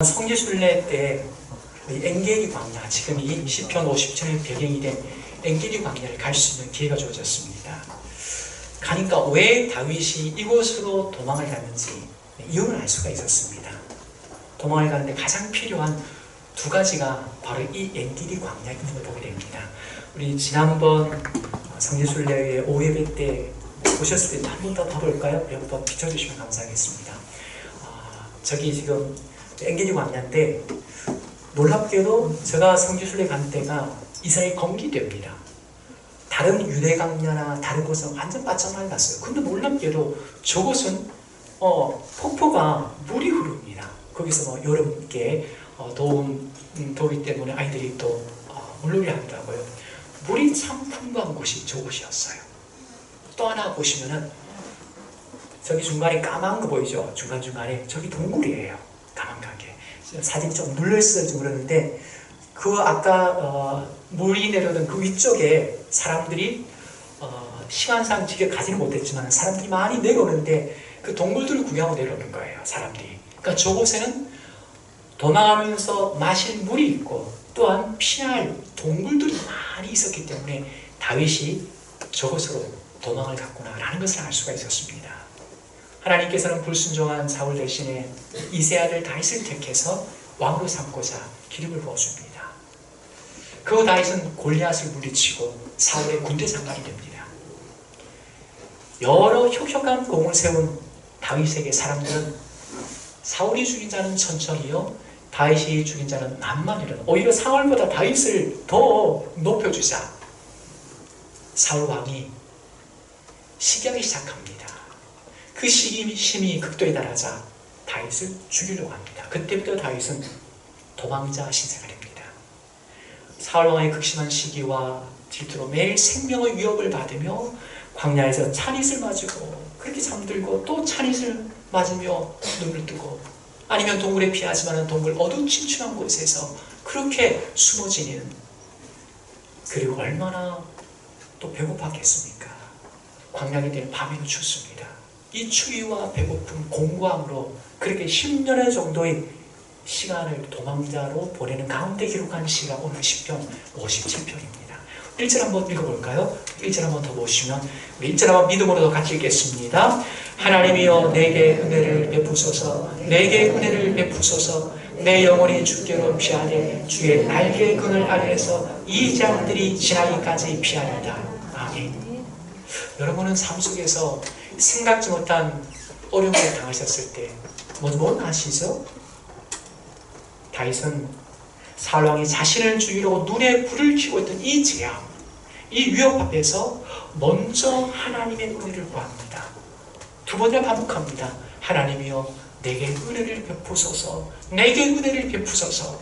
성지순례 때 엔게리 광야, 지금 이 시편 50편의 배경이 된 엔게리 광야를 갈 수 있는 기회가 주어졌습니다. 가니까 왜 다윗이 이곳으로 도망을 갔는지 이유를 알 수가 있었습니다. 도망을 가는데 가장 필요한 두 가지가 바로 이 엔게리 광야에 있는 걸 보게 됩니다. 우리 지난번 성지순례의 5예배 때 보셨을 때 한 번 더 봐볼까요? 우리 한번 비춰주시면 감사하겠습니다. 저기 지금 엔게리 광야인데 놀랍게도 제가 성지순례 간 때가 이스라엘 건기때입니다. 다른 유대 광야나 다른 곳은 완전 바짝 말랐어요. 근데 놀랍게도 저곳은 폭포가 물이 흐릅니다. 거기서 여름께 더위 때문에 아이들이 또 물놀이 하더라고요. 물이 참 풍부한 곳이 저곳이었어요. 또 하나 보시면은 저기 중간에 까만 거 보이죠? 중간중간에 저기 동굴이에요. 까만하게 사진이 좀 눌려있을지 모르는데 그 아까 물이 내려오는 그 위쪽에 사람들이 시간상 직접 가지는 못했지만 사람들이 많이 내려오는데 그 동굴들을 구경하고 내려오는 거예요. 사람들이. 그러니까 저곳에는 도망하면서 마실 물이 있고 또한 피할 동굴들이 많이 있었기 때문에 다윗이 저곳으로 도망을 갔구나 라는 것을 알 수가 있었습니다. 하나님께서는 불순종한 사울 대신에 이세 아들 다윗을 택해서 왕으로 삼고자 기름을 부어줍니다. 그 다윗은 골리앗을 물리치고 사울의 군대 장관이 됩니다. 여러 혁혁한 공을 세운 다윗에게 사람들은 사울이 죽인 자는 천천히요 다윗이 죽인 자는 만만이라는, 오히려 사울보다 다윗을 더 높여주자 사울 왕이 시기하기 시작합니다. 그 시기심이 극도에 달하자 다윗을 죽이려고 합니다. 그때부터 다윗은 도망자 신세가 됩니다. 사울왕의 극심한 시기와 질투로 매일 생명의 위협을 받으며 광야에서 찬잇을 맞고 그렇게 잠들고 또 찬잇을 맞으며 눈을 뜨고 아니면 동굴에 피하지만 동굴 어두침침한 곳에서 그렇게 숨어 지내는, 그리고 얼마나 또 배고팠겠습니까? 광야에 되는 밤에는 춥습니다. 이 추위와 배고픔, 공고함으로 그렇게 10년의 정도의 시간을 도망자로 보내는 가운데 기록한 시가 오늘 시편 57편입니다. 1절 한번 읽어볼까요? 1절 한번 더 보시면 우리 1절 한번 믿음으로 같이 읽겠습니다. 하나님이여 내게 은혜를 베푸소서, 내게 은혜를 베푸소서. 내 영혼이 주께로 피하되 주의 날개 그늘 아래에서 이 장들이 지나기까지 피하리다. 아멘. 여러분은 삶 속에서 생각지 못한 어려움을 당하셨을 때 뭔 아시죠? 다윗은 사울왕이 자신을 죽이려고 눈에 불을 켜고 있던 이 재앙, 이 위협 앞에서 먼저 하나님의 은혜를 구합니다. 두 번이나 반복합니다. 하나님이여 내게 은혜를 베푸소서, 내게 은혜를 베푸소서.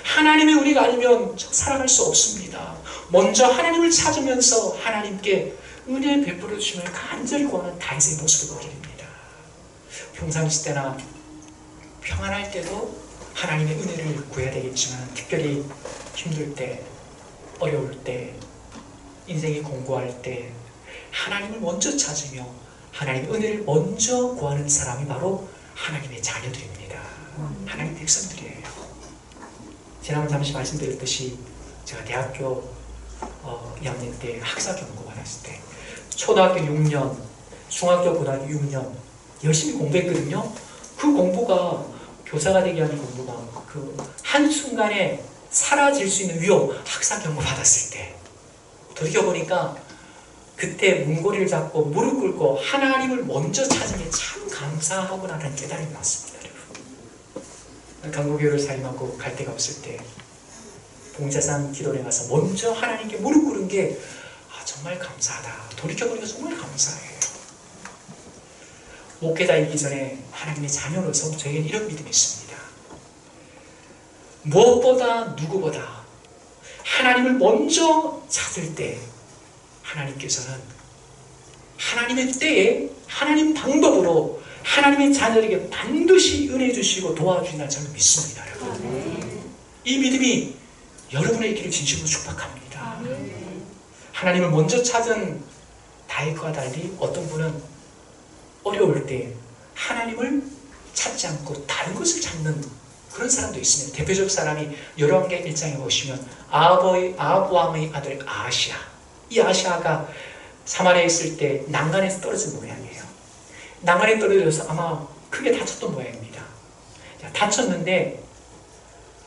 하나님의 은혜가 아니면 살아갈 수 없습니다. 먼저 하나님을 찾으면서 하나님께 은혜 베풀어 주심을 간절히 구하는 다윗의 모습을 보게 됩니다. 평상시 때나 평안할 때도 하나님의 은혜를 구해야 되겠지만 특별히 힘들 때, 어려울 때, 인생이 공고할 때 하나님을 먼저 찾으며 하나님의 은혜를 먼저 구하는 사람이 바로 하나님의 자녀들입니다. 하나님의 백성들이에요. 지난번 잠시 말씀드렸듯이 제가 대학교 2학년 때 학사 경고 받았을 때 초등학교 6년, 중학교, 고등학교 6년 열심히 공부했거든요. 그 공부가 교사가 되기 위한 공부가 그 한순간에 사라질 수 있는 위험, 학사 경고 받았을 때 돌이켜보니까 그때 문고리를 잡고 무릎 꿇고 하나님을 먼저 찾은 게 참 감사하구나라는 깨달음이 왔습니다. 여러분, 강구교회를 사임하고 갈 데가 없을 때 봉자산 기도에 가서 먼저 하나님께 무릎 꿇은 게 정말 감사하다. 돌이켜보니까 정말 감사해요. 목회자이기 전에 하나님의 자녀로서 저에게는 이런 믿음이 있습니다. 무엇보다 누구보다 하나님을 먼저 찾을 때 하나님께서는 하나님의 때에 하나님 방법으로 하나님의 자녀에게 반드시 은혜 주시고 도와주신다는 저는 믿습니다. 여러분. 이 믿음이 여러분의 길을 진심으로 축복합니다. 하나님을 먼저 찾은 다윗과 달리 어떤 분은 어려울 때 하나님을 찾지 않고 다른 것을 찾는 그런 사람도 있습니다. 대표적 사람이 열왕기 1장에 보시면 아합왕의 아들 아하시아. 이 아하시아가 사마리아에 있을 때 난간에서 떨어진 모양이에요. 난간에 떨어져서 아마 크게 다쳤던 모양입니다. 다쳤는데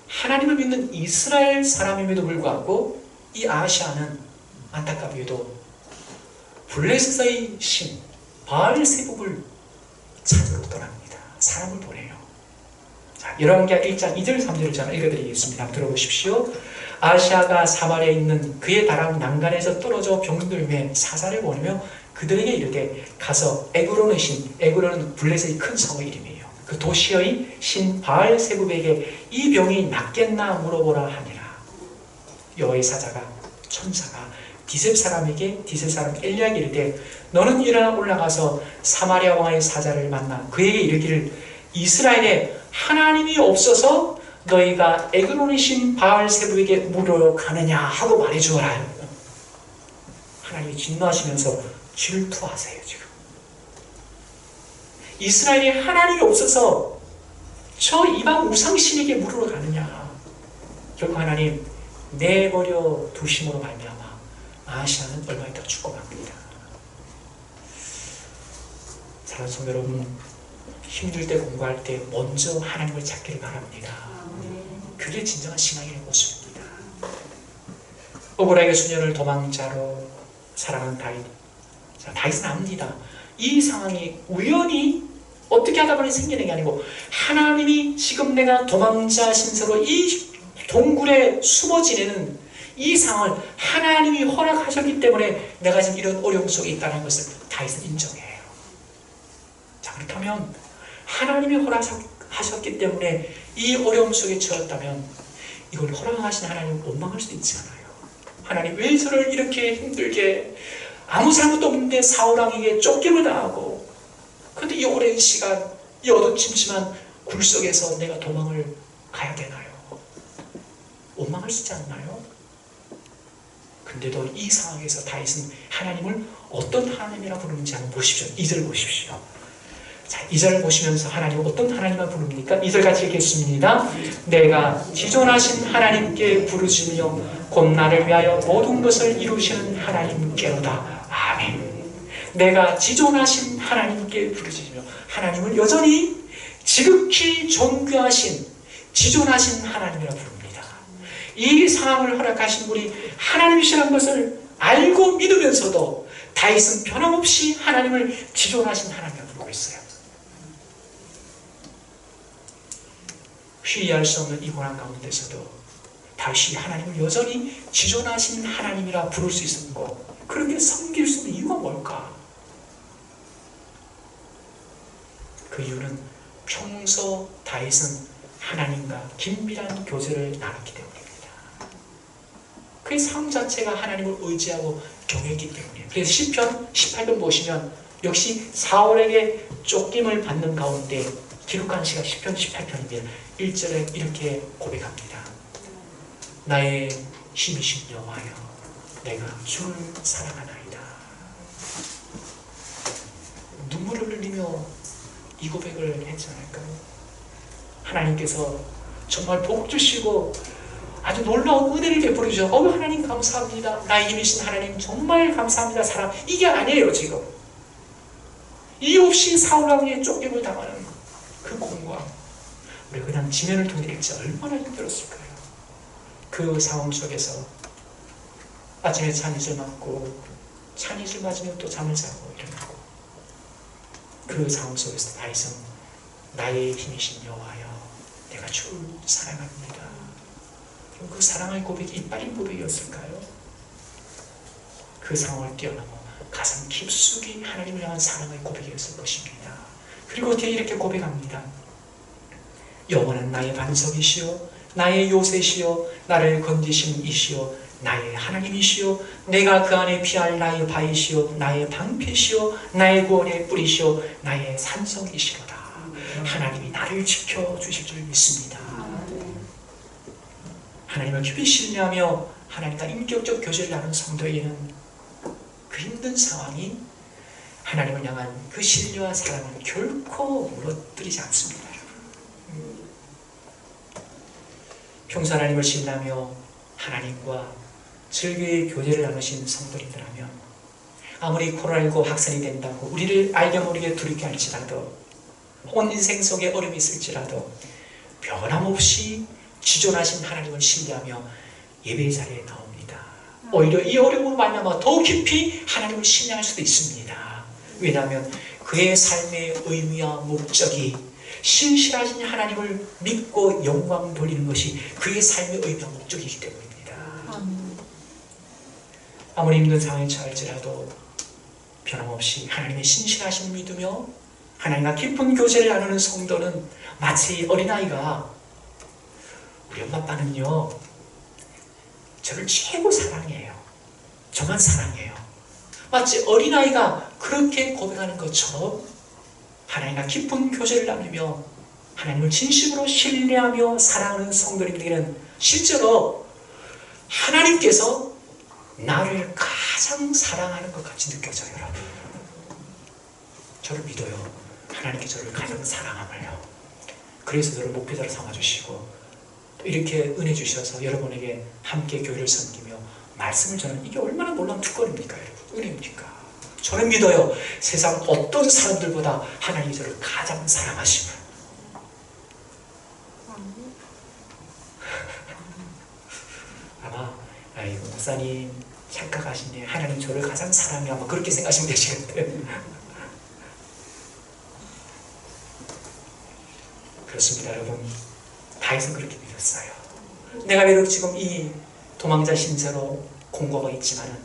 하나님을 믿는 이스라엘 사람임에도 불구하고 이 아하시아는 안타깝게도 블레셋의 신 바알세불을 찾으러 떠납니다. 사람을 보내요. 자, 열왕기 1장 2절 3절을 제가 읽어드리겠습니다. 들어보십시오. 아하시아가 사마리아에 있는 그의 다락 난간에서 떨어져 병들매 사자를 보내며 그들에게 이르되 가서 에그론의 신, 에그론은 블레셋의 큰 성의 이름이에요. 그 도시의 신 바알세불에게 이 병이 낫겠나 물어보라 하니라. 여호와의 사자가 천사가 디셉 사람에게 디셉 사람 엘리야에게 이르되 너는 일어나 올라가서 사마리아 왕의 사자를 만나 그에게 이르기를 이스라엘에 하나님이 없어서 너희가 에그론의 신 바알세불에게 물어가느냐 하고 말해주어라. 하나님이 진노하시면서 질투하세요. 지금 이스라엘에 하나님이 없어서 저 이방 우상신에게 물으러 가느냐. 결국 하나님 내버려 두심으로 말미암아 아하시아는 얼마 있다 죽어갑니다. 사랑하는 성도 여러분, 힘들 때 공부할 때 먼저 하나님을 찾기를 바랍니다. 그게 진정한 신앙의 모습입니다. 억울하게 수년을 도망자로 살아간 다윗. 다윗은 압니다. 이 상황이 우연히 어떻게 하다 보니 생기는 게 아니고 하나님이 지금 내가 도망자 신세로 이 동굴에 숨어 지내는 이 상황을 하나님이 허락하셨기 때문에 내가 지금 이런 어려움 속에 있다는 것을 다윗은 인정해요. 자, 그렇다면 하나님이 허락하셨기 때문에 이 어려움 속에 처했다면 이걸 허락하신 하나님을 원망할 수도 있지 않아요. 하나님 왜 저를 이렇게 힘들게 아무 잘못도 없는데 사울왕에게 쫓김을 당하고 근데 이 오랜 시간 이 어두침침한 굴 속에서 내가 도망을 가야 되나요? 원망할 수 있지 않나요? 근데도 이 상황에서 다윗은 하나님을 어떤 하나님이라 부르는지 한번 보십시오. 2절 보십시오. 자, 2절을 보시면서 하나님을 어떤 하나님을 부릅니까? 2절 같이 읽겠습니다. 내가 지존하신 하나님께 부르짖으며 곧 나를 위하여 모든 것을 이루시는 하나님께로다. 아멘. 내가 지존하신 하나님께 부르짖으며 하나님을 여전히 지극히 존귀하신 지존하신 하나님이라 부릅니다. 이 상황을 허락하신 분이 하나님이시라는 것을 알고 믿으면서도 다윗은 변함없이 하나님을 지존하신 하나님이라 부르고 있어요. 회의할 수 없는 이 고난 가운데서도 다윗이 하나님을 여전히 지존하신 하나님이라 부를 수 있는 것, 그렇게 섬길 수 있는 이유가 뭘까? 그 이유는 평소 다윗은 하나님과 긴밀한 교제를 나눴기 때문입니다. 그의 삶 자체가 하나님을 의지하고 경외했기 때문이에요. 그래서 시편 18편 보시면 역시 사울에게 쫓김을 받는 가운데 기록한 시가 시편 18편입니다. 1절에 이렇게 고백합니다. 나의 힘이신 여호와여, 내가 주를 사랑하나이다. 눈물을 흘리며 이 고백을 했지 않을까요? 하나님께서 정말 복 주시고 아주 놀라운 은혜를 베풀어 주셔서 하나님 감사합니다. 나의 힘이신 하나님 정말 감사합니다. 사랑. 이게 아니에요. 지금 이유 없이 사울왕에게 쫓김을 당하는 그 공고함, 우리 그냥 지면을 통해 읽지 얼마나 힘들었을까요? 그 상황 속에서 아침에 찬이슬 맞고 찬이슬 맞으면 또 잠을 자고 일어나고, 그 상황 속에서 다윗은 나의 힘이신 여호와여, 내가 주를 사랑합니다. 그 사랑의 고백이 이빨인 고백이었을까요? 그 상황을 뛰어넘어 가슴 깊숙이 하나님을 향한 사랑의 고백이었을 것입니다. 그리고 어떻게 이렇게 고백합니다. 여호와는 나의 반석이시요 나의 요새시요 나를 건지시는 이시요 나의 하나님이시요 내가 그 안에 피할 나의 바위시요 나의 방패시요 나의 구원의 뿌리시요 나의 산성이시로다. 하나님이 나를 지켜주실 줄 믿습니다. 하나님을 깊이 신뢰하며 하나님과 인격적 교제를 나눈 성도에게는 그 힘든 상황이 하나님을 향한 그 신뢰와 사랑을 결코 무너뜨리지 않습니다. 평소 하나님을 신뢰하며 하나님과 즐거이 교제를 나누신 성도님들하면 아무리 코로나19 확산이 된다고 우리를 알게 모르게 두렵게 할지라도 온 인생 속에 어려움이 있을지라도 변함없이 지존하신 하나님을 신뢰하며 예배 자리에 나옵니다. 오히려 이 어려움으로 말미암아 더 깊이 하나님을 신뢰할 수도 있습니다. 왜냐하면 그의 삶의 의미와 목적이 신실하신 하나님을 믿고 영광 돌리는 것이 그의 삶의 의미와 목적이기 때문입니다. 아무리 힘든 상황에 처할지라도 변함없이 하나님의 신실하심을 믿으며 하나님과 깊은 교제를 나누는 성도는 마치 어린아이가 우리 엄마 아빠는요 저를 최고 사랑해요. 저만 사랑해요. 마치 어린아이가 그렇게 고백하는 것처럼 하나님과 깊은 교제를 나누며 하나님을 진심으로 신뢰하며 사랑하는 성도님들에게는 실제로 하나님께서 나를 가장 사랑하는 것 같이 느껴져요. 여러분 저를 믿어요. 하나님께 저를 가장 사랑함을요. 그래서 저를 목표자로 삼아주시고 또 이렇게 은혜 주셔서 여러분에게 함께 교회를 섬기며 말씀을 전하는 이게 얼마나 놀라운 특권입니까 여러분. 은혜입니까? 저는 믿어요. 세상 어떤 사람들보다 하나님이 저를 가장 사랑하심을. 아마 아이고 목사님 착각하시네. 하나님 저를 가장 사랑해. 아마 그렇게 생각하시면 되시겠는데 그렇습니다 여러분. 다윗은 그렇게 믿었어요. 내가 비록 지금 이 도망자 신세로 공고가 있지만은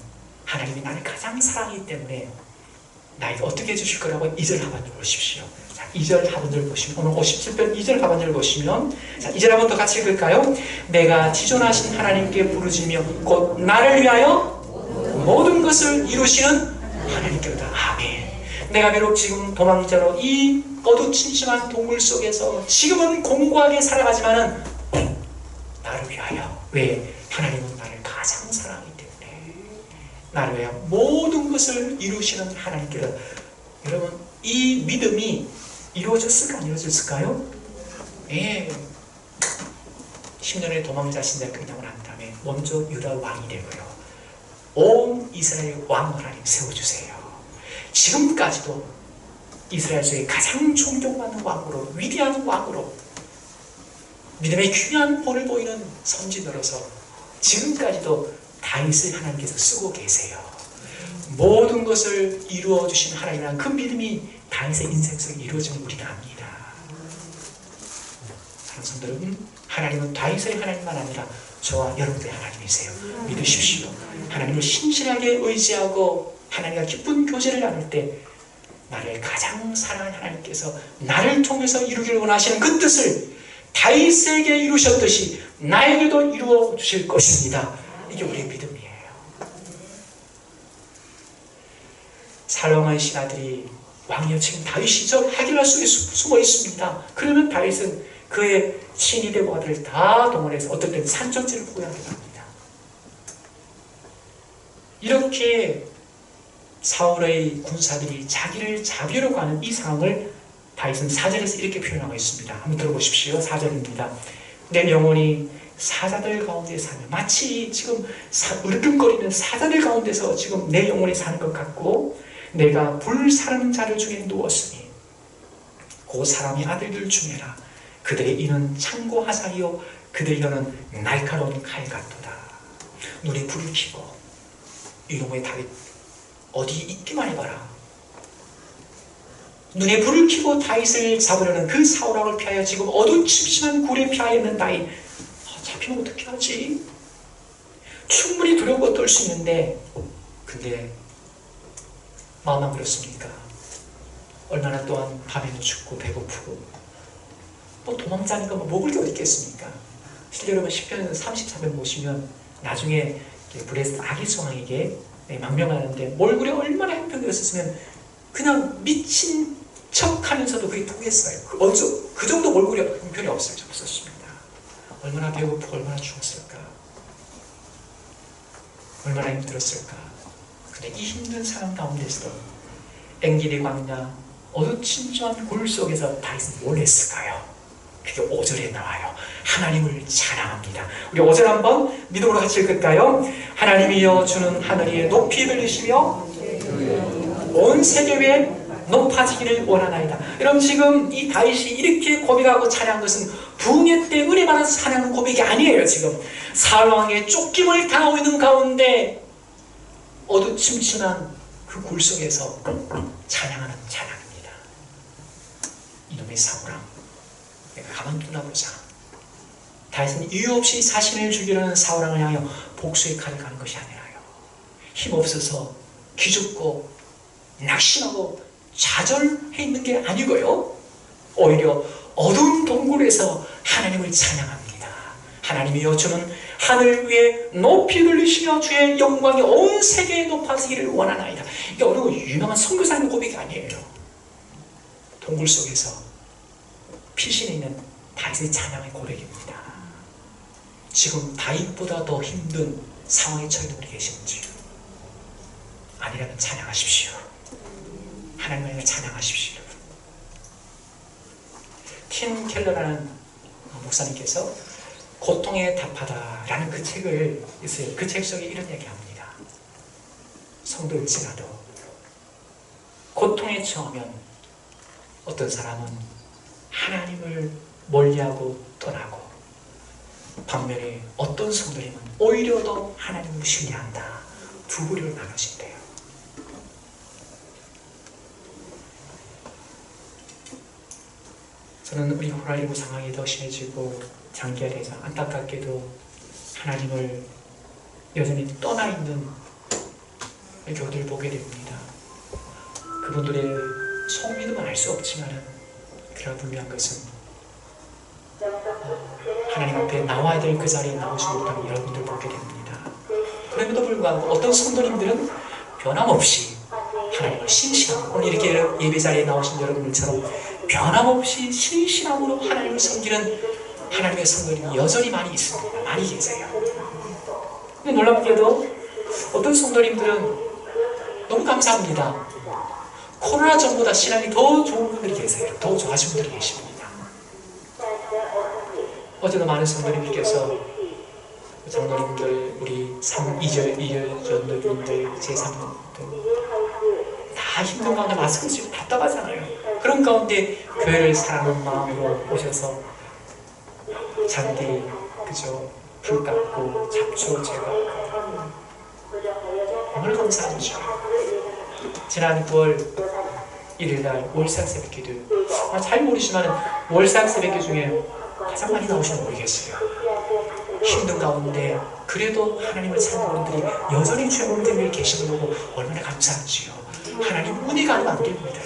하나님이 나를 가장 사랑하기 때문에 나에게 어떻게 해주실 거라고 2절 하반절 보십시오. 자, 2절 하반절 보시면 오늘 57편 2절 하반절 보시면 자, 2절 한번 더 같이 읽을까요? 내가 지존하신 하나님께 부르짖으며 곧 나를 위하여 모든 것을 이루시는 하나님께로다. 아멘. 내가 비록 지금 도망자로 이 어두침침한 동굴 속에서 지금은 공고하게 살아가지만은 나를 위하여 왜? 하나님은 나를 가장 사랑하기 때문에 나를 위하여 모든 것을 이루시는 하나님께로. 여러분 이 믿음이 이루어졌을까 안 이루어졌을까요? 예. 10년의 도망자 신세 끝나고 난 다음에 먼저 유다 왕이 되고요. 온 이스라엘 왕 하나님 세워주세요. 지금까지도 이스라엘 속에 가장 존경받는 왕으로 위대한 왕으로 믿음의 귀한 본을 보이는 선지자로서 지금까지도 다윗을 하나님께서 쓰고 계세요. 모든 것을 이루어 주신 하나님이란 그 믿음이 다윗의 인생 속에 이루어진 우리가 압니다. 사랑하는 성도 여러분, 하나님은 다윗의 하나님만 아니라 저와 여러분들의 하나님이세요. 믿으십시오. 하나님을 신실하게 의지하고 하나님과 깊은 교제를 나눌 때 나를 가장 사랑하는 하나님께서 나를 통해서 이루기를 원하시는 그 뜻을 다윗에게 이루셨듯이 나에게도 이루어 주실 것입니다. 이게 우리의 믿음이에요. 살롱한 신하들이 왕이여 지금 다윗이 저 하길라 속에 숨어 있습니다. 그러면 다윗은 그의 신이 되고 아들을 다 동원해서 어떨 때는 산전지를 포기하기도 합니다. 이렇게 사울의 군사들이 자기를 잡으려고 하는 이 상황을 다윗은 4절에서 이렇게 표현하고 있습니다. 한번 들어보십시오. 4절입니다. 내 영혼이 사자들 가운데 사며 마치 지금 으르렁거리는 사자들 가운데서 지금 내 영혼이 사는 것 같고 내가 불사르는 자들 중에 누웠으니 그 사람의 아들들 중에라 그들의 이는 창고 화살이요 그들의 이는 날카로운 칼 같도다. 눈에 불을 켜고 이놈의 다윗 어디 있기만 해봐라. 눈에 불을 켜고 다윗을 잡으려는 그 사울왕을 피하여 지금 어두침침한 굴에 피하여 있는 다윗. 잡히면 어떻게 하지? 충분히 두려워 떨 수 있는데 근데 마음만 그렇습니까? 얼마나 또한 밤에는 춥고 배고프고 뭐 도망자니까 뭐 먹을 게 어디 있겠습니까? 실제 여러분 10편 34편 보시면 나중에 브레스트 아기송왕에게 망명하는데 몰골이 얼마나 형편되었으면 그냥 미친 척하면서도 그게 통했어요. 그 정도 몰골이 형편이 없었습니다. 얼마나 배고프고 얼마나 추웠을까? 얼마나 힘들었을까? 근데 이 힘든 상황 가운데서도 엔게디 광야 어두침침한 굴 속에서 다윗은 뭘 했을까요? 그게 5절에 나와요. 하나님을 찬양합니다. 우리 5절 한번 믿음으로 같이 읽을까요? 하나님이여 주는 하늘 위에 높이 들리시며 온 세계 위에 높아지기를 원하나이다. 여러분 지금 이 다윗이 이렇게 고백하고 찬양한 것은 부흥의 때 은혜 받아서 찬양하는 고백이 아니에요. 지금 사울 왕의 쫓김을 당하고 있는 가운데 어두침침한 그 굴 속에서 찬양하는 찬양입니다. 이놈의 사울아, 내가 가만두나 보자. 다윗은 이유 없이 자신을 죽이려는 사울왕을 향하여 복수의 칼을 가는 것이 아니라요, 힘없어서 기죽고 낙심하고 좌절해 있는 게 아니고요, 오히려 어두운 동굴에서 하나님을 찬양합니다. 하나님이여 주는 하늘 위에 높이 들리시며 주의 영광이 온 세계에 높아지기를 원하나이다. 이게 어느 유명한 선교사님 고백이 아니에요. 동굴 속에서 피신해 있는 다윗의 찬양의 고백입니다. 지금 다윗보다 더 힘든 상황에 처해 있는 분이 계신지 아니라면 찬양하십시오. 하나님을 찬양하십시오. 팀 켈러라는 목사님께서 고통에 답하다라는 그 책을 있어요. 그 책 속에 이런 얘기합니다. 성도일지라도 고통에 처하면 어떤 사람은 하나님을 멀리하고 떠나고, 반면에 어떤 성도님은 오히려 더 하나님을 신뢰한다. 두 부류로 나눠진대요. 저는 우리 코로나19 상황이 더 심해지고 장기화돼서 안타깝게도 하나님을 여전히 떠나 있는 교우들을 보게 됩니다. 그분들의 속믿음은 알 수 없지만 그러나 분명한 것은 하나님 앞에 나와야 될 그 자리에 나오지 못하는 여러분들 보게 됩니다. 그럼에도 불구하고 어떤 성도님들은 변함없이 하나님을 신실하고, 오늘 이렇게 예배 자리에 나오신 여러분들처럼 변함없이 신실함으로 하나님을 섬기는 하나님의 성도님이 여전히 많이 있습니다. 많이 계세요. 근데 놀랍게도 어떤 성도님들은 너무 감사합니다. 코로나 전보다 신앙이 더 좋은 분들이 계세요. 더 좋아진 분들이 계십니다. 어제도 많은 성도님들께서 장로님들, 우리 2절 전도분들, 제3분들 다 힘든 가운데 마스크 쓰고 답답하잖아요. 그런 가운데 교회를 사랑하는 마음으로 오셔서 잔디, 그죠? 불 깎고 잡초 제거하고 정말 감사하죠. 지난 9월 1일날 월삭 새벽기도, 잘 모르시지만 월삭 새벽기 중에 가장 많이 나오시는 분이 계세요. 힘든 가운데 그래도 하나님을 찾는 분들이 여전히 주의 몸되며 계시는 거고 얼마나 감사하지요. 하나님 은혜가 아니면 안 됩니다.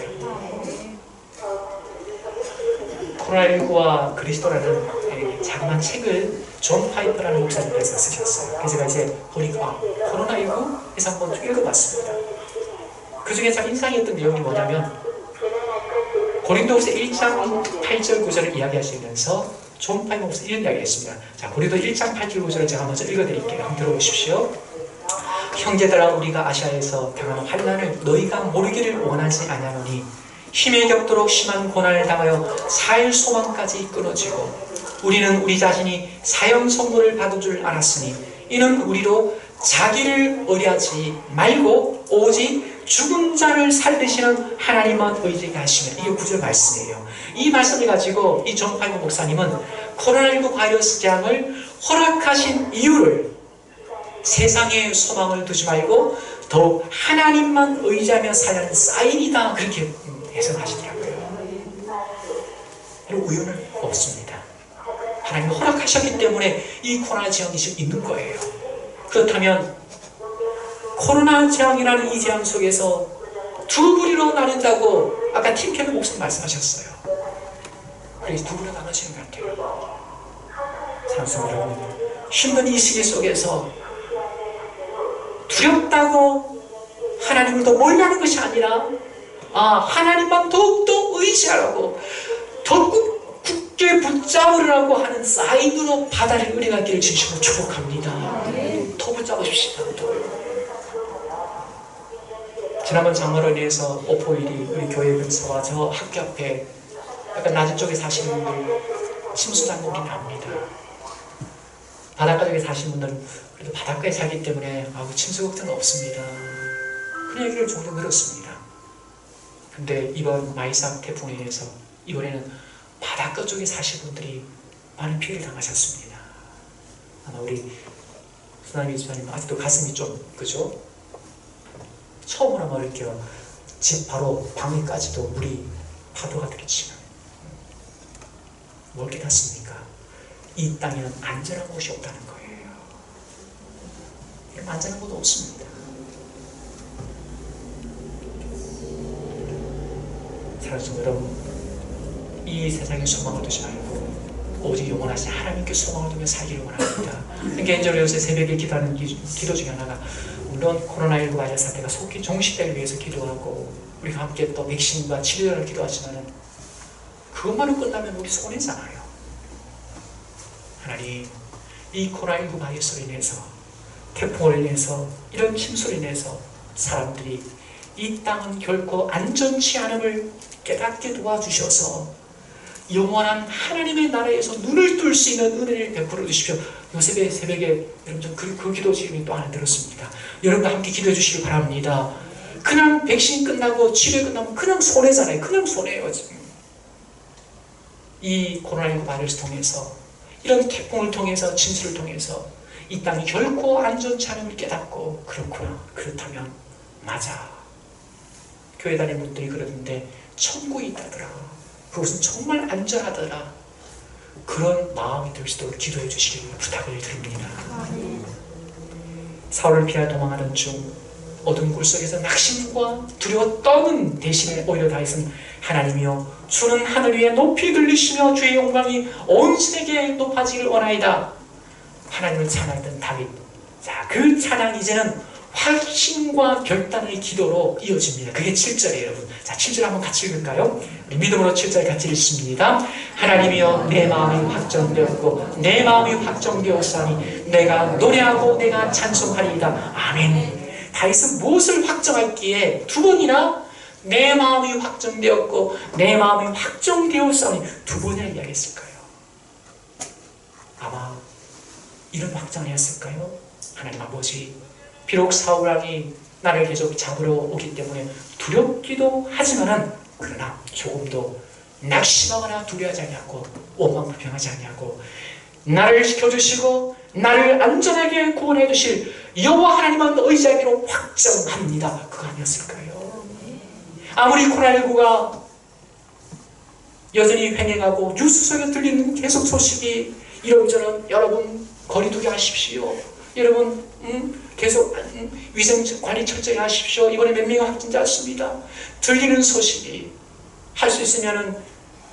코로나19와 그리스도라는 자그마한 책을 존 파이퍼라는 목사님께서 쓰셨어요. 그래서 제가 이제 보니까 코로나19 해서 한번 쭉 읽어봤습니다. 그 중에 참 인상이었던 내용이 뭐냐면 고린도후서 1장 8절 9절을 이야기하시면서 존 파이퍼 목사 이런 이야기 했습니다. 자, 고린도 1장 8절 9절을 제가 먼저 읽어드릴게요. 한번 들어보십시오. 형제들아, 우리가 아시아에서 당하는 환난을 너희가 모르기를 원하지 아니하노니 힘에 겹도록 심한 고난을 당하여 살 소망까지 끊어지고 우리는 우리 자신이 사형 선고를 받은 줄 알았으니 이는 우리로 자기를 의뢰하지 말고 오직 죽은 자를 살리시는 하나님만 의지하게 하시면, 이게 9절 말씀이에요. 이 말씀을 가지고 이 존 파이퍼 목사님은 코로나19 바이러스 재앙을 허락하신 이유를 세상에 소망을 두지 말고 더욱 하나님만 의지하며 살라는 사인이다, 그렇게 해석하시더라고요. 우연은 없습니다. 하나님이 허락하셨기 때문에 이 코로나 재앙이 지금 있는 거예요. 그렇다면 코로나 재앙이라는 이 재앙 속에서 두 부류로 나눈다고 아까 팀켈러 목사님 말씀하셨어요. 그래서 두 부류로 나눠지는 것 같아요. 사랑하는 여러분, 힘든 이 시기 속에서 두렵다고 하나님을 더 멀리하는 것이 아니라 하나님만 더욱더 의지하라고, 더 굳게 붙잡으라고 하는 사인으로 받아들일 은혜가 있기를 진심으로 축복합니다. 더 붙잡으십시오. 지난번 장마로 인해서 오포일이 우리 교회 근처와 저 학교 앞에 약간 낮은 쪽에 사시는 분들 침수당은 우리는 압니다. 바닷가 쪽에 사시는 분들은 그래도 바닷가에 살기 때문에 침수 걱정은 없습니다. 그런 얘기를 종종 들었습니다. 근데 이번 마이삭 태풍에 의해서 이번에는 바닷가 쪽에 사시는 분들이 많은 피해를 당하셨습니다. 아마 우리 수나미 집사님 아직도 가슴이 좀 그죠? 처음으로 뭐 이렇게 집 바로 방위까지도 물이 파도가 들이치는 뭘 깨닫습니까? 이 땅에는 안전한 곳이 없다는 거예요. 안전한 곳도 없습니다. 사랑하는 여러분, 이 세상에 소망을 두지 말고 오직 영원하신 하나님께 소망을 두며 살기를 원합니다. 개인적으로 요새 새벽에 기도하는 기도 중에 하나가, 물론 코로나19 바이러스 사태가 속히 종식되기 위해서 기도하고 우리가 함께 또 백신과 치료를 기도하지만 그것만으로 끝나면 우리 손해잖아요. 하나님, 이 코로나19 바이러스로 인해서, 태풍으로 인해서, 이런 침수로 인해서 사람들이 이 땅은 결코 안전치 않음을 깨닫게 도와주셔서 영원한 하나님의 나라에서 눈을 뜰 수 있는 은혜를 베풀어 주십시오. 요새 새벽에 여러분 그 기도 지금이 또 하나 들었습니다. 여러분과 함께 기도해 주시기 바랍니다. 그냥 백신 끝나고 치료 끝나면 그냥 손해잖아요. 그냥 손해예요. 지금 이 코로나19 바이러스 통해서, 이런 태풍을 통해서, 침수를 통해서 이 땅이 결코 안전치 않음을 깨닫고, 그렇구나, 그렇다면 맞아, 교회 다니는 분들이 그러는데 천국이 있다더라, 그것은 정말 안전하더라, 그런 마음이 들 수 있도록 기도해 주시길 부탁을 드립니다. 사울을 피하여 도망하던 중 어두운 굴 속에서 낙심과 두려워 떠는 대신에 오히려 다윗은 하나님이여 주는 하늘 위에 높이 들리시며 주의 영광이 온 세계에 높아지길 원하이다. 하나님을 찬양했던 다윗. 자, 그 찬양 이제는 확신과 결단의 기도로 이어집니다. 그게 7절이에요, 여러분. 자, 7절 한번 같이 읽을까요? 우리 믿음으로 7절 같이 읽습니다. 하나님이여 내 마음이 확정되었고 내 마음이 확정되었사니 내가 노래하고 내가 찬송하리이다. 아멘. 다윗은 무엇을 확정했기에 두 번이나 내 마음이 확정되었고 내 마음이 확정되었사니 두 번이나 이야기했을까요? 아마 이런 확정을 했을까요? 하나님 아버지, 비록 사울왕이 나를 계속 잡으러 오기 때문에 두렵기도 하지만은 그러나 조금도 낙심하거나 두려워하지 아니하고 원망 불평하지 아니하고 나를 지켜주시고 나를 안전하게 구원해 주실 여호와 하나님은 의지하기로 확정합니다. 그거 아니었을까요? 아무리 코로나19가 여전히 횡행하고 뉴스 속에 들리는 계속 소식이 이런저런, 여러분 거리두기 하십시오. 여러분 계속 위생 관리 철저히 하십시오. 이번에 몇 명이 확진자였습니다. 들리는 소식이, 할 수 있으면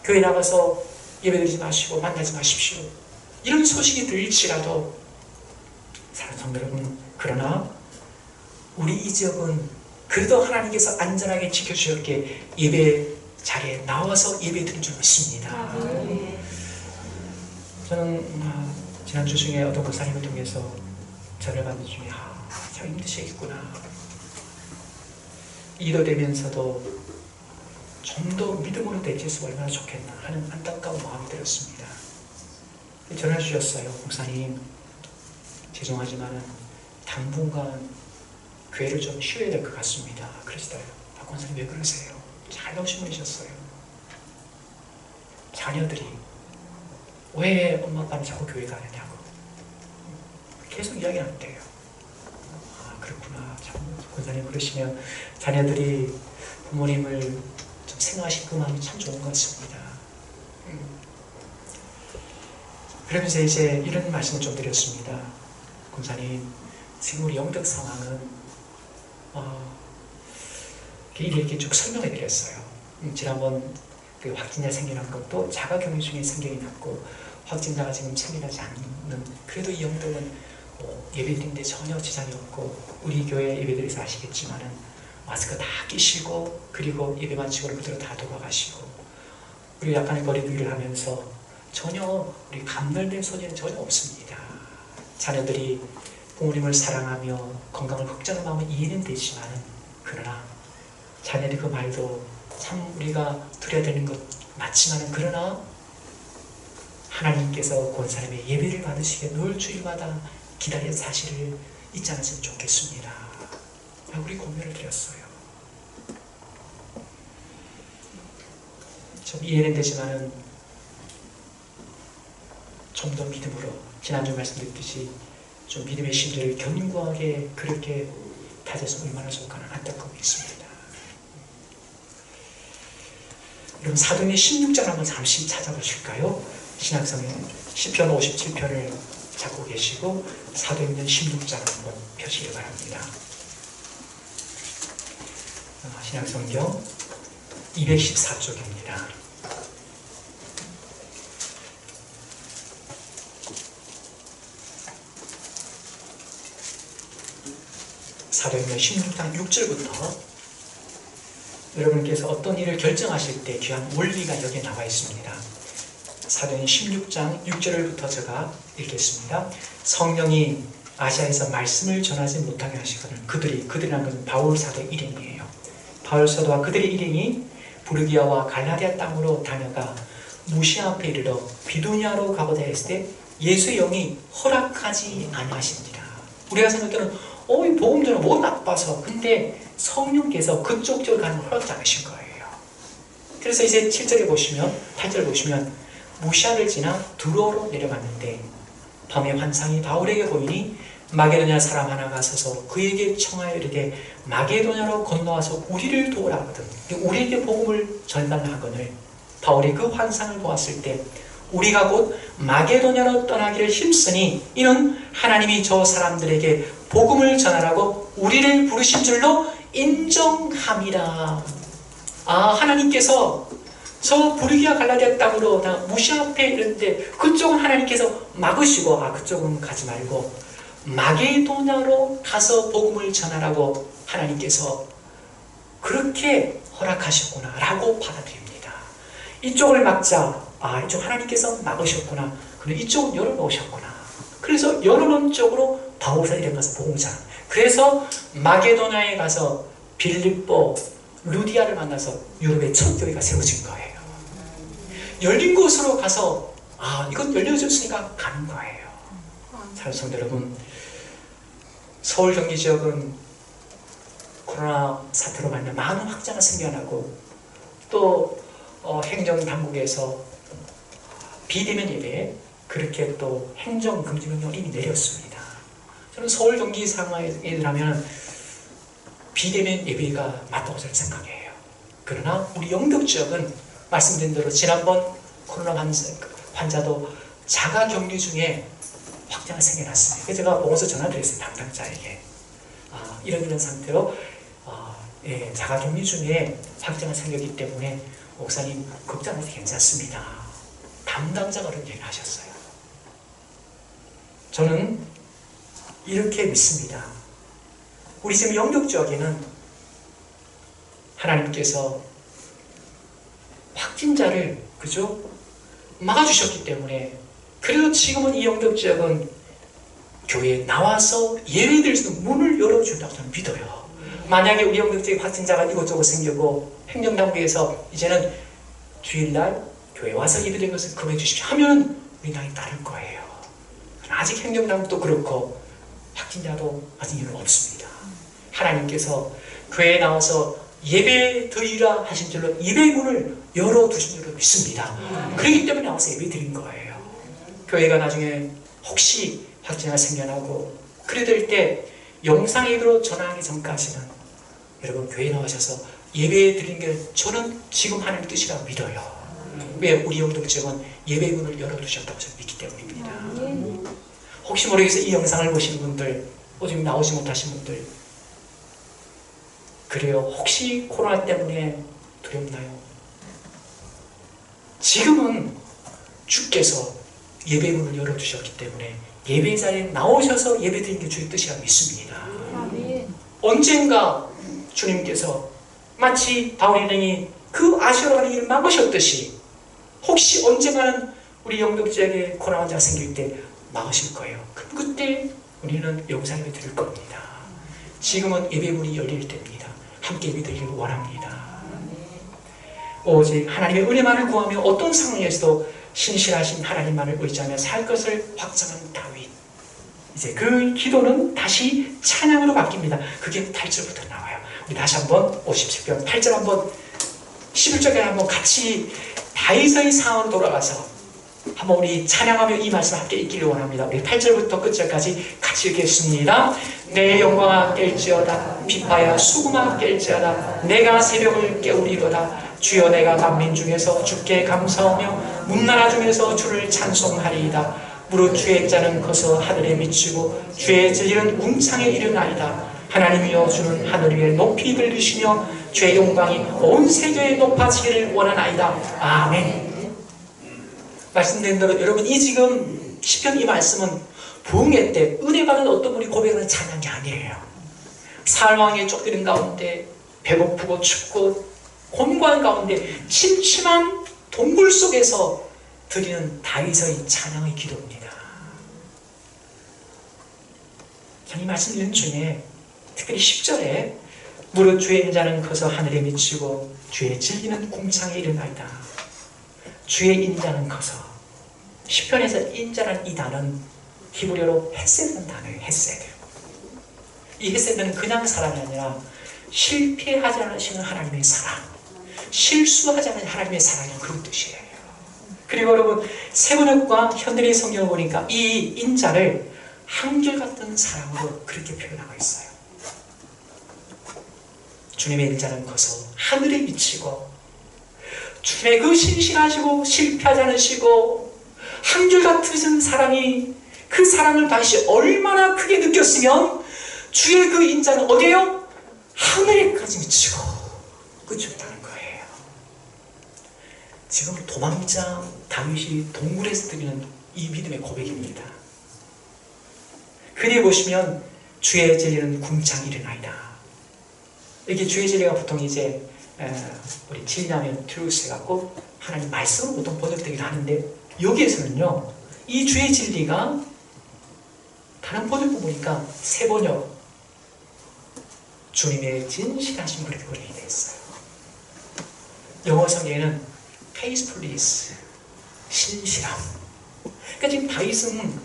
교회 나가서 예배드리지 마시고 만나지 마십시오. 이런 소식이 들릴지라도 사랑하는 성도 여러분, 그러나 우리 이 지역은 그래도 하나님께서 안전하게 지켜주셨기에 예배 자리에 나와서 예배드린 줄 믿습니다. 저는 지난주 중에 어떤 목사님을 통해서 전을 받는 중에 참 힘드시겠구나, 이도되면서도 좀 더 믿음으로 대체했으면 얼마나 좋겠나 하는 안타까운 마음이 들었습니다. 전화 주셨어요. 목사님, 죄송하지만 당분간 교회를 좀 쉬어야 될 것 같습니다. 그러시더라고요. 박권사님 왜 그러세요? 잘 오신 분이셨어요. 자녀들이 왜 엄마 아빠는 자꾸 교회 가느냐고 계속 이야기하는데요. 그렇구나. 참 권사님 그러시면 자녀들이 부모님을 좀 생각하시는 그 마음이 참 좋은 것 같습니다. 그러면서 이제 이런 말씀을 좀 드렸습니다. 권사님, 지금 우리 영적 상황은 이렇게 쭉 설명해 드렸어요. 지난번 그 확진자 생겨난 것도 자가격리 중에 생겨이 났고, 확진자가 지금 생겨나지 않는, 그래도 이 영적은 예배드리는데 전혀 지장이 없고, 우리 교회 예배드려서 아시겠지만은 마스크 다 끼시고, 그리고 예배 마치고 그대로 다 돌아가시고, 우리 약간의 거리두기를 하면서 전혀 우리 감별된 소리는 전혀 없습니다. 자녀들이 부모님을 사랑하며 건강을 걱정하는 마음은 이해는 되지만은, 그러나 자녀들이 그 말도 참 우리가 드려야 되는 것 맞지만은, 그러나 하나님께서 본 사람의 예배를 받으시게 늘 주일마다 기다리는 사실을 잊지 않았으면 좋겠습니다. 우리 공유를 드렸어요. 좀 이해는 되지만은 좀 더 믿음으로 지난주 말씀드렸듯이 좀 믿음의 심지를 견고하게 그렇게 다져서 얼마나 좋을까는 안타까움이 있습니다. 여러분 사도행전 16장 한번 잠시 찾아보실까요? 신약성경 시편 57편을 잡고 계시고 사도행전 16장 한번 펴시기 바랍니다. 신약성경 214쪽입니다. 사도행전 16장 6절부터 여러분께서 어떤 일을 결정하실 때 귀한 원리가 여기에 나와 있습니다. 사도행전 16장 6절부터 제가 읽겠습니다. 성령이 아시아에서 말씀을 전하지 못하게 하시거든 그들이라는 것은 바울 사도의 일행이에요. 바울 사도와 그들의 일행이 부르기아와 갈라디아 땅으로 다녀가 무시아 앞에 이르러 비두니아로 가고자 했을 때 예수의 영이 허락하지 아니하십니다. 우리가 생각하는 이 복음 전에 뭐 나빠서 근데 성령께서 그쪽 쪽으로 가는 걸 허락지 않으신 거예요. 그래서 이제 7절에 보시면 8절 보시면 무시아를 지나 두로로 내려갔는데 밤에 환상이 바울에게 보이니 마게도냐 사람 하나가 서서 그에게 청하여 이르되 마게도냐로 건너와서 우리를 도우라 하거든. 우리에게 복음을 전달라 하거늘 바울이 그 환상을 보았을 때 우리가 곧 마게도냐로 떠나기를 힘쓰니 이는 하나님이 저 사람들에게 복음을 전하라고 우리를 부르신 줄로 인정함이라. 하나님께서 저 부르기아 갈라디아 땅으로 나 무시아 앞에 이르는데 그쪽은 하나님께서 막으시고 그쪽은 가지 말고 마게도냐로 가서 복음을 전하라고 하나님께서 그렇게 허락하셨구나 라고 받아들입니다. 이쪽을 막자 이쪽 하나님께서 막으셨구나. 그리고 이쪽은 열어놓으셨구나. 그래서 열어놓은 쪽으로 바울사 이런 가서 복음을 전하. 그래서 마게도냐에 가서 빌립보, 루디아를 만나서 유럽의 첫 교회가 세워진 거예요. 열린 곳으로 가서 이건 열려졌으니까 가는 거예요. 사랑하는 성도 여러분, 서울 경기 지역은 코로나 사태로 말미암아 많은 확자가 생겨나고 또 행정당국에서 비대면 예배 그렇게 또 행정금지명령을 이미 내렸습니다. 저는 서울 경기 상황이라면 비대면 예배가 맞다고 저는 생각해요. 그러나 우리 영덕 지역은 말씀드린 대로 지난번 코로나 환자도 자가격리 중에 확자가 생겨났습니다. 그래서 제가 보고서 전화드렸어요. 담당자에게 이런 상태로 자가격리 중에 확자가 생겼기 때문에 목사님 걱정하셔도 괜찮습니다. 담당자가 그런 얘기를 하셨어요. 저는 이렇게 믿습니다. 우리 지금 영덕 지역에는 하나님께서 확진자를 막아주셨기 때문에 그래도 지금은 이 영덕 지역은 교회에 나와서 예배드릴 수 있는 문을 열어준다고 저는 믿어요. 만약에 우리 영덕 지역에 확진자가 이곳저곳 생기고 행정당국에서 이제는 주일날 교회 와서 예배드리는 것을 금해 주십시오 하면 우리 당이 따를 거예요. 아직 행정당국도 그렇고 확진자도 아직 이유는 없습니다. 하나님께서 교회에 나와서 예배 드리라 하신 줄로 예배 문을 열어두신 줄로 믿습니다. 그렇기 때문에 나와서 예배 드린 거예요. 교회가 나중에 혹시 확진자가 생겨나고 그래 될 때 영상 예배로 전화하기 전까지는 여러분 교회에 나오셔서 예배 드리는 게 저는 지금 하나님 뜻이라고 믿어요. 왜? 우리 영덕 지역은 예배 문을 열어두셨다고 저는 믿기 때문입니다. 혹시 모르겠어 이 영상을 보시는 분들 오직 나오지 못하신 분들 그래요. 혹시 코로나 때문에 두렵나요? 지금은 주께서 예배문을 열어주셨기 때문에 예배 자리에 나오셔서 예배드리는 게 주의 뜻이라고 믿습니다. 언젠가 주님께서 마치 바울 일행이 그 아시아로 가는 길을 막으셨듯이 혹시 언젠가는 우리 영덕 지역에 코로나 환자가 생길 때 막으실 거예요. 그럼 그때 우리는 영상 예배 드릴 겁니다. 지금은 예배문이 열릴 때입니다. 함께 예배 드리길 원합니다. 오직 하나님의 은혜만을 구하며 어떤 상황에서도 신실하신 하나님만을 의지하며 살 것을 확정한 다윗. 이제 그 기도는 다시 찬양으로 바뀝니다. 그게 8절부터 나와요. 우리 다시 한번 57편 8절 한번 11절까지 한번 같이 다윗의 상황으로 돌아가서 한번 우리 찬양하며 이 말씀 함께 읽기를 원합니다. 우리 8절부터 끝절까지 같이 읽겠습니다. 내 영광아 깰지어다 빛바야 수금아 깰지어다 내가 새벽을 깨우리로다 주여 내가 만민 중에서 주께 감사하며 문나라 중에서 주를 찬송하리이다. 무릇 주의 자는 커서 하늘에 미치고 주의 진리는 궁창에 이르나이다. 하나님이여 주는 하늘 위에 높이 들리시며 주의 영광이 온 세계에 높아지기를 원하나이다. 아멘. 말씀드린 대로 여러분 이 지금 시편 이 말씀은 부흥회 때 은혜 받은 어떤 분이 고백하는 찬양이 아니에요. 사망에 쫓기는 가운데 배고프고 춥고 곤고한 가운데 침침한 동굴 속에서 드리는 다윗의 찬양의 기도입니다. 이 말씀 읽는 중에 특별히 10절에 무릇 주의 인자는 커서 하늘에 미치고 주의 진리는 궁창에 이르나이다. 주의 인자는 커서 시편에서 인자라는 이 단어는 히브리어로 헤세드라는 단어예요. 헤세드. 이 헤세드는 그냥 사랑이 아니라 실패하지 않으시는 하나님의 사랑, 실수하지 않는 하나님의 사랑이 그런 뜻이에요. 그리고 여러분 세번역과 현대의 성경을 보니까 이 인자를 한결같은 사랑으로 그렇게 표현하고 있어요. 주님의 인자는 커서 하늘에 미치고 주님의 그 신실하시고 실패하지 않으시고 한결같으신 사랑이 그 사랑을 다시 얼마나 크게 느꼈으면 주의 그 인자는 어디에요? 하늘에까지 미치고 그쳤다는 거예요. 지금 도망자 다윗이 동굴에서 드리는 이 믿음의 고백입니다. 그리에 보시면 주의 진리는 궁창 이르나이다. 이게 주의 진리가 보통 이제 우리 진리하면 트루스 해갖고 하나님 말씀으로 보통 번역되기도 하는데 여기에서는요 이 주의 진리가 다른 번역도 보니까 세 번역 주님의 진실하신 그렇게 번역이 되어 있어요. 영어 성경에는 faithfulness 신실함. 그러니까 지금 다윗은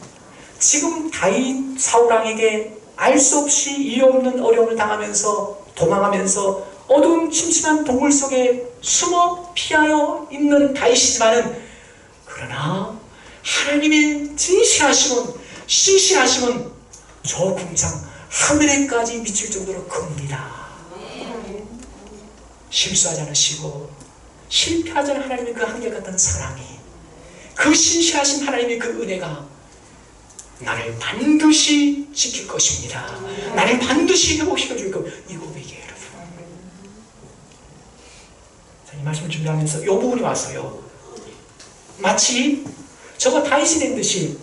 지금 다윗 사울왕에게 알 수 없이 이유 없는 어려움을 당하면서 도망하면서 어두운 침침한 동굴 속에 숨어 피하여 있는 다윗이지만은 그러나 하나님의 진실하심은 신실하심은 저 궁창 하늘에까지 미칠 정도로 큽니다. 실수하지 않으시고 실패하지 않은 하나님의 그 한결같은 사랑이 그 신실하신 하나님의 그 은혜가 나를 반드시 지킬 것입니다. 나를 반드시 회복시켜줄 것. 이 고백이에요, 여러분. 자, 이 말씀을 준비하면서 이 부분이 와서요. 마치 저거 다윗이 된 듯이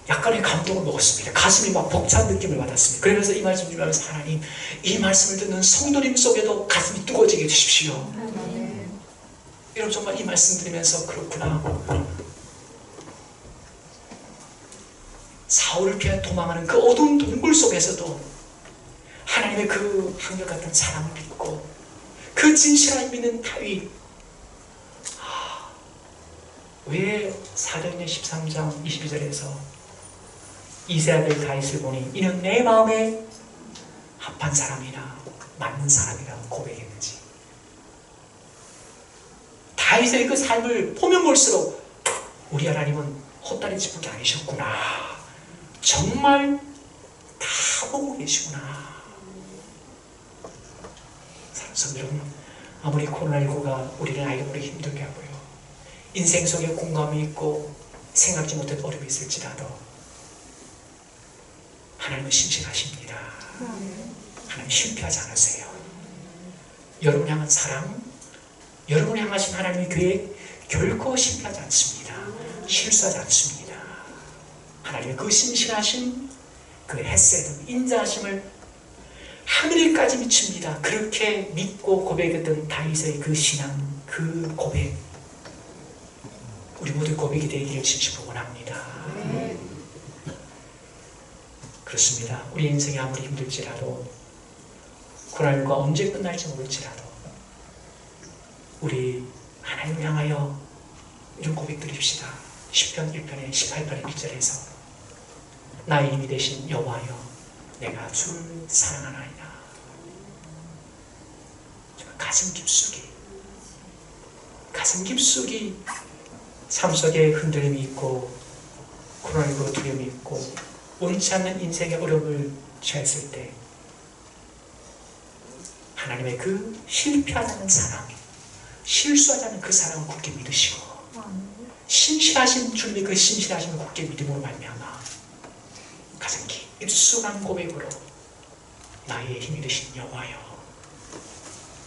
약간의 감동을 먹었습니다. 가슴이 막 벅찬 느낌을 받았습니다. 그러면서 이 말씀 준비하면서 하나님, 이 말씀을 듣는 성도님 속에도 가슴이 뜨거워지게 해주십시오. 여러분 정말 이 말씀 들으면서 그렇구나. 사울을 피해 도망하는 그 어두운 동굴 속에서도 하나님의 그 한결같은 사랑을 믿고 그 진실함을 믿는 다윗. 왜 사도행전 13장 22절에서 이세 아들 다윗을 보니 이는 내 마음에 합한 사람이나 맞는 사람이라고 고백했는지. 다윗의 그 삶을 보면 볼수록 우리 하나님은 헛다리 짚은 게 아니셨구나. 정말 다 보고 계시구나. 사랑하는 여러분, 아무리 코로나19가 우리를 알기보다 힘들게 하고요, 인생 속에 공감이 있고 생각지 못한 어려움이 있을지라도 하나님은 신실하십니다. 하나님 실패하지 않으세요. 여러분 향한 사랑, 여러분 향하신 하나님의 계획 결코 실패하지 않습니다. 실수하지 않습니다. 하나님의 그 신실하신 그 헤세드, 인자하심을 하늘에까지 미칩니다. 그렇게 믿고 고백했던 다윗의 그 신앙, 그 고백, 우리 모두 고백이 되기를 진심으로 원합니다. 그렇습니다. 우리 인생이 아무리 힘들지라도, 코로나19가 언제 끝날지 모를지라도 우리 하나님을 향하여 이런 고백 드립시다. 시편 1편의 18편의 1절에서 나의 힘이 되신 여호와여 내가 주를 사랑하나이다. 가슴 깊숙이 삶 속에 흔들림이 있고 코로나19로 두려움이 있고 원치 않는 인생의 어려움을 처했을 때 하나님의 그 실패하지 않는 사랑, 실수하지 않는 그 사랑을 굳게 믿으시고 신실하신 주님의 그 신실하심을 굳게 믿음으로 말미암아 가슴 깊숙한 고백으로 나의 힘이 되신 여호와여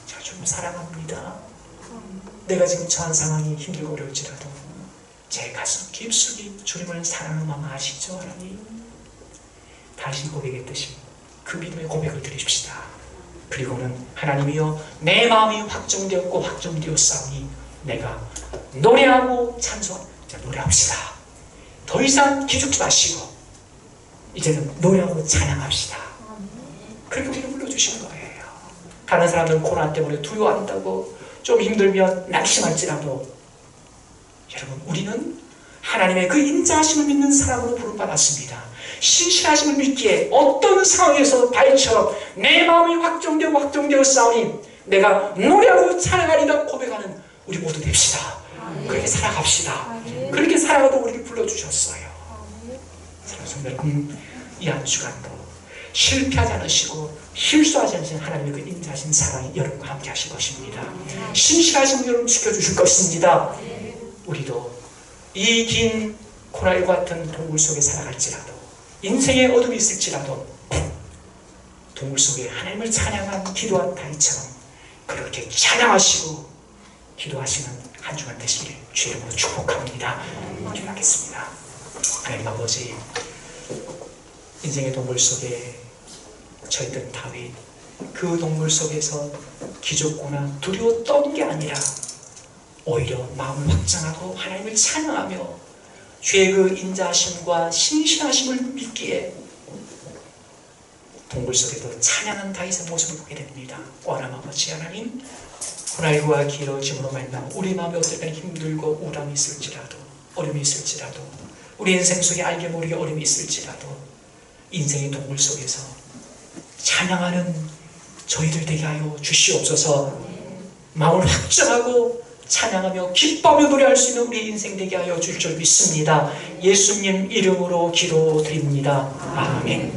제가 주님을 사랑합니다. 내가 지금 처한 상황이 힘들고 어려울지라도 제 가슴 깊숙이 주님을 사랑하는 마음 아시죠 하나님? 다시 고백했듯이 그 믿음의 고백을 드립시다. 그리고는 하나님이여 내 마음이 확정되었고 확정되었사오니 내가 노래하고 찬송합니다. 노래합시다. 더 이상 기죽지 마시고 이제는 노래하고 찬양합시다. 그렇게 우리를 불러주시는 거예요. 다른 사람들은 코로나 때문에 두려워한다고 좀 힘들면 낙심할지라도 여러분 우리는 하나님의 그 인자하심을 믿는 사람으로 부름받았습니다. 신실하심을 믿기에 어떤 상황에서 바위처럼 내 마음이 확정되었사오니 내가 노래하고 찬양하리라 고백하는 우리 모두 됩시다. 그렇게 살아갑시다. 그렇게 살아가도 우리를 불러주셨어요. 사랑하는 성도 여러분, 이 한 주간도 실패하지 않으시고 실수하지 않으신 하나님의 그 인자하신 사랑이 여러분과 함께 하실 것입니다. 신실하신 여러분 지켜주실 것입니다. 우리도 이 긴 코로나19 같은 동굴 속에 살아갈지라도 인생의 어둠이 있을지라도 동굴 속에 하나님을 찬양한 기도한 다윗처럼 그렇게 찬양하시고 기도하시는 한 주간 되시길 주의 이름으로 축복합니다. 기도하겠습니다. 하나님 아버지, 인생의 동굴 속에 처했던 다윗, 그 동굴 속에서 기죽거나 두려웠던 게 아니라 오히려 마음을 확장하고 하나님을 찬양하며 주의 그 인자하심과 신실하심을 믿기에 동굴 속에도 찬양한 다윗의 모습을 보게 됩니다. 하나님 아버지 하나님, 코로나19가 길어짐으로 말미암아 우리 마음에 어떨 때는 힘들고 우울함이 있을지라도 어려움이 있을지라도 우리 인생 속에 알게 모르게 어려움이 있을지라도 인생의 동굴 속에서 찬양하는 저희들 되게 하여 주시옵소서. 마음을 확정하고 찬양하며 기뻐하며 노래할 수 있는 우리 인생 되게 하여 줄 줄 믿습니다. 예수님 이름으로 기도드립니다. 아멘.